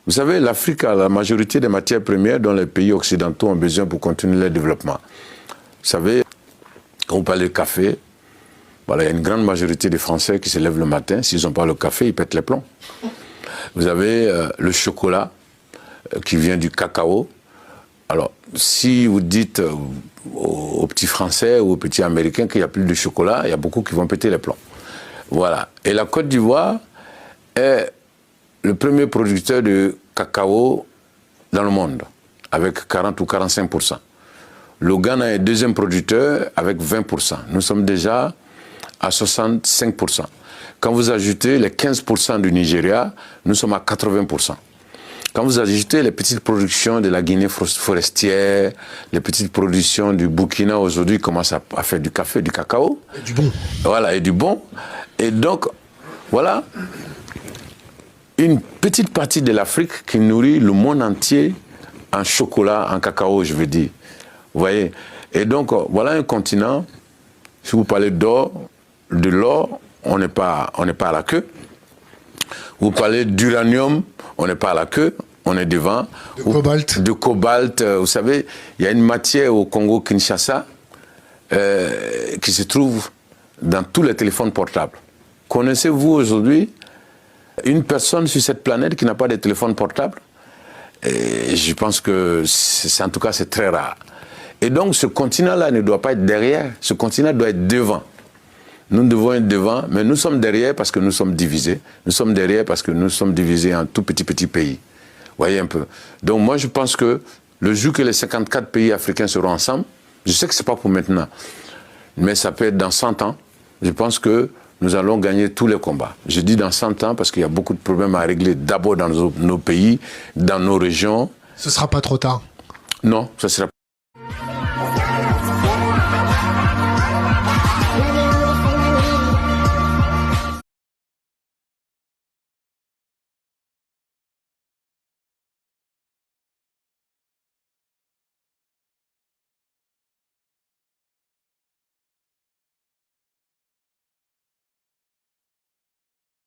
Vous savez, l'Afrique a la majorité des matières premières dont les pays occidentaux ont besoin pour continuer leur développement. Vous savez, quand vous parlez de café, voilà, il y a une grande majorité des Français qui se lèvent le matin, s'ils n'ont pas le café, ils pètent les plombs. Vous avez le chocolat qui vient du cacao. Alors, si vous dites aux petits Français ou aux petits Américains qu'il n'y a plus de chocolat, il y a beaucoup qui vont péter les plombs. Voilà. Et la Côte d'Ivoire est le premier producteur de cacao dans le monde, avec 40 ou 45%. Le Ghana est deuxième producteur avec 20%. Nous sommes déjà à 65%. Quand vous ajoutez les 15% du Nigeria, nous sommes à 80%. Quand vous ajoutez les petites productions de la Guinée forestière, les petites productions du Burkina aujourd'hui commencent à faire du café, du cacao. Et du bon. Voilà, et du bon. Et donc, voilà une petite partie de l'Afrique qui nourrit le monde entier en chocolat, en cacao, je veux dire. Vous voyez? Et donc, voilà un continent, si vous parlez d'or, de l'or, on n'est pas à la queue. Vous parlez d'uranium, on n'est pas à la queue, on est devant. De cobalt. De cobalt, vous savez, il y a une matière au Congo-Kinshasa qui se trouve dans tous les téléphones portables. Connaissez-vous aujourd'hui une personne sur cette planète qui n'a pas de téléphone portable? Et je pense que, en tout cas, c'est très rare. Et donc, ce continent-là ne doit pas être derrière, ce continent doit être devant. Nous devons être devant, mais nous sommes derrière parce que nous sommes divisés. Nous sommes derrière parce que nous sommes divisés en tout petits pays. Vous voyez un peu. Donc moi, je pense que le jour que les 54 pays africains seront ensemble, je sais que ce n'est pas pour maintenant, mais ça peut être dans 100 ans, je pense que nous allons gagner tous les combats. Je dis dans 100 ans parce qu'il y a beaucoup de problèmes à régler d'abord dans nos pays, dans nos régions. Ce ne sera pas trop tard. Non, ce sera pas.